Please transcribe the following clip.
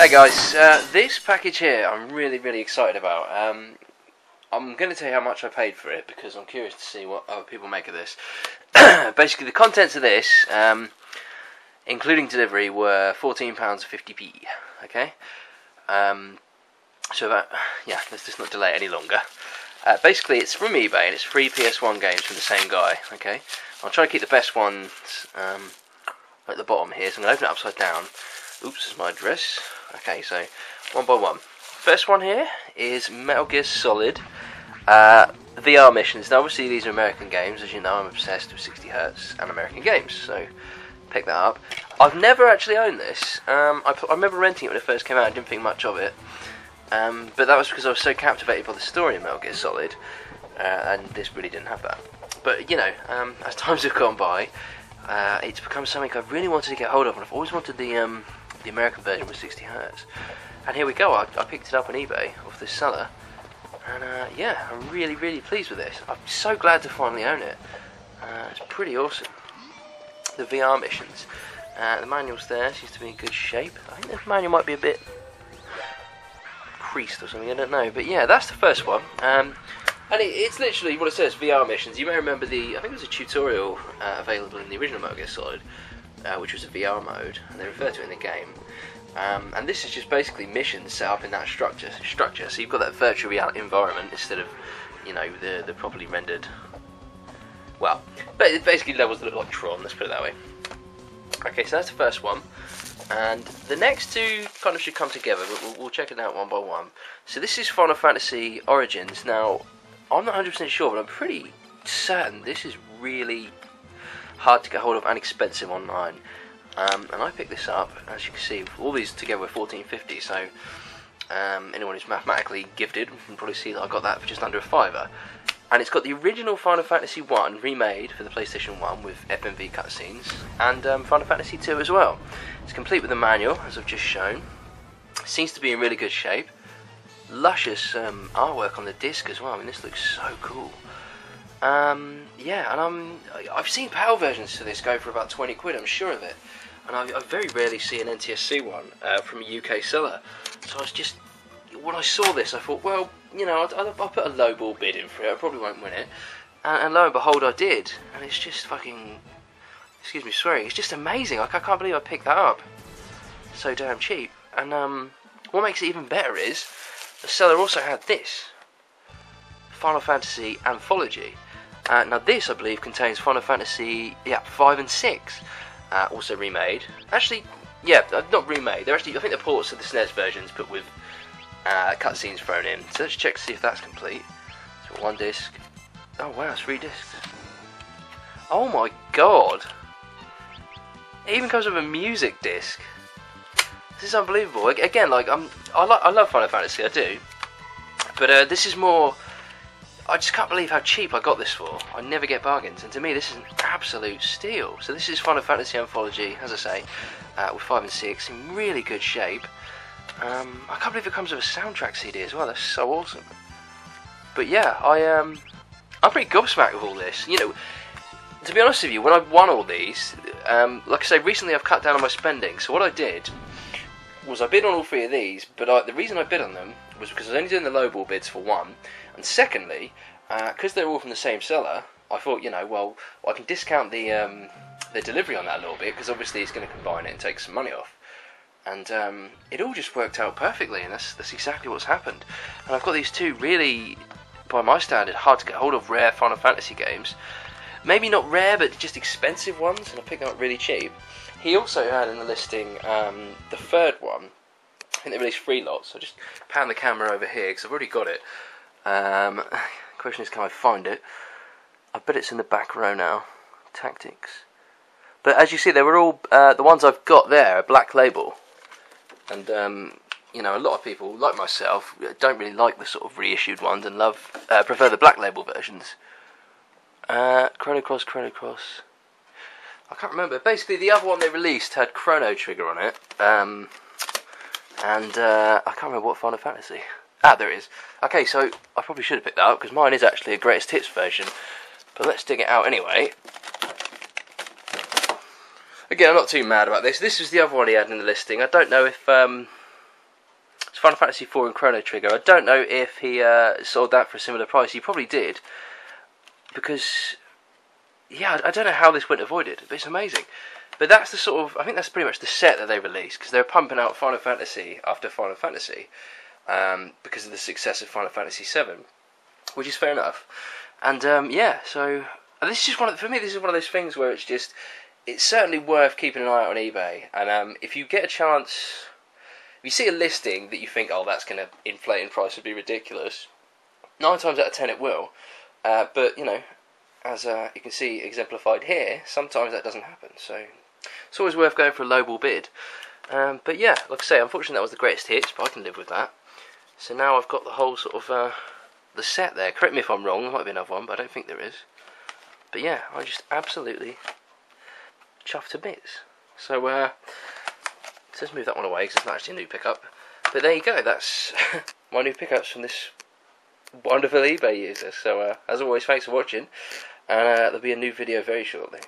Hey guys, this package here I'm really excited about. I'm going to tell you how much I paid for it because I'm curious to see what other people make of this. Basically the contents of this, including delivery, were £14.50p, okay? So that, yeah, let's just not delay any longer. Basically it's from eBay and it's free PS1 games from the same guy, okay? I'll try to keep the best ones at the bottom here, so I'm going to open it upside down. Oops, this is my address. Okay, so one by one. First one here is Metal Gear Solid VR missions. Now obviously these are American games, as you know I'm obsessed with 60Hz and American games, so pick that up. I've never actually owned this. I remember renting it when it first came out, I didn't think much of it. But that was because I was so captivated by the story of Metal Gear Solid, and this really didn't have that. But you know, as times have gone by, it's become something I've really wanted to get hold of, and I've always wanted the American version with 60Hz. And here we go, I picked it up on eBay off this seller, and yeah, I'm really pleased with this. I'm so glad to finally own it. It's pretty awesome. The VR missions. The manual's there, seems to be in good shape. I think the manual might be a bit creased or something, I don't know. But yeah, that's the first one. And it's literally what it says, VR missions. You may remember I think it was a tutorial available in the original Metal Gear Solid, which was a VR mode, and they refer to it in the game. And this is just basically missions set up in that structure. So you've got that virtual reality environment instead of, you know, the properly rendered. Well, but it basically levels that look like Tron. Let's put it that way. Okay, so that's the first one, and the next two kind of should come together. But we'll check it out one by one. So this is Final Fantasy Origins. Now, I'm not 100% sure, but I'm pretty certain this is really hard to get hold of and expensive online. And I picked this up, as you can see, all these together were $14.50, so anyone who's mathematically gifted can probably see that I got that for just under a fiver. And it's got the original Final Fantasy 1 remade for the PlayStation 1 with FMV cutscenes, and Final Fantasy 2 as well. It's complete with the manual, as I've just shown. Seems to be in really good shape. Luscious artwork on the disc as well. I mean, this looks so cool. Yeah, and I've seen PAL versions to this go for about 20 quid, I'm sure of it. And I very rarely see an NTSC one from a UK seller. So I was just, when I saw this, I thought, well, you know, I'll put a lowball bid in for it. I probably won't win it. And lo and behold, I did. And it's just fucking, excuse me swearing, it's just amazing. Like, I can't believe I picked that up so damn cheap. And what makes it even better is the seller also had this Final Fantasy Anthology. Now this, I believe, contains Final Fantasy 5 and 6, also remade. Actually, yeah, not remade. They're actually, I think they're ports of the SNES versions, but with cutscenes thrown in. So let's check to see if that's complete. So one disc. Oh wow, it's 3 discs. Oh my god! It even comes with a music disc. This is unbelievable. Again, like I love Final Fantasy, I do. But this is more. I just can't believe how cheap I got this for. I never get bargains, and to me this is an absolute steal. So this is Final Fantasy Anthology, as I say, with 5 and 6 in really good shape. I can't believe it comes with a soundtrack CD as well. That's so awesome. But yeah, I'm pretty gobsmacked with all this. You know, to be honest with you, when I won all these, like I say, recently I've cut down on my spending. So what I did was I bid on all 3 of these, but the reason I bid on them was because I was only doing the lowball bids for one, and secondly, because they're all from the same seller, I thought, you know, well, I can discount the delivery on that a little bit, because obviously it's going to combine it and take some money off. And it all just worked out perfectly, and that's exactly what's happened. And I've got these 2 really, by my standard, hard to get hold of rare Final Fantasy games. Maybe not rare, but just expensive ones, and I picked them up really cheap. He also had in the listing the 3rd one. I think they released 3 lots, so just pan the camera over here, because I've already got it. Question is, can I find it? I bet it's in the back row now. Tactics. But as you see, they were all, the ones I've got there are black label. And, you know, a lot of people, like myself, don't really like the sort of reissued ones and prefer the black label versions. Chrono Cross. I can't remember. Basically, the other one they released had Chrono Trigger on it. And I can't remember what Final Fantasy. Ah, there it is. Okay, so I probably should have picked that up, because mine is actually a greatest hits version. But let's dig it out anyway. Again, I'm not too mad about this. This was the other one he had in the listing. I don't know if Final Fantasy IV and Chrono Trigger. I don't know if he sold that for a similar price. He probably did, because yeah, I don't know how this went avoided, but it's amazing. But that's the sort of, I think that's pretty much the set that they released, because they're pumping out Final Fantasy after Final Fantasy, because of the success of Final Fantasy VII, which is fair enough. And yeah, so and this is just for me, this is one of those things where it's certainly worth keeping an eye out on eBay. And if you get a chance, if you see a listing that you think, oh, that's going to inflate in price and be ridiculous, 9 times out of 10 it will. But you know, as you can see exemplified here, sometimes that doesn't happen. So it's always worth going for a lowball bid. But yeah, like I say, unfortunately that was the greatest hits, but I can live with that. So now I've got the whole sort of the set there. Correct me if I'm wrong, there might be another one, but I don't think there is. But yeah, I just absolutely chuffed to bits. So let's move that one away because it's not actually a new pickup. But there you go, that's my new pickups from this wonderful eBay user. So as always, thanks for watching, and there'll be a new video very shortly.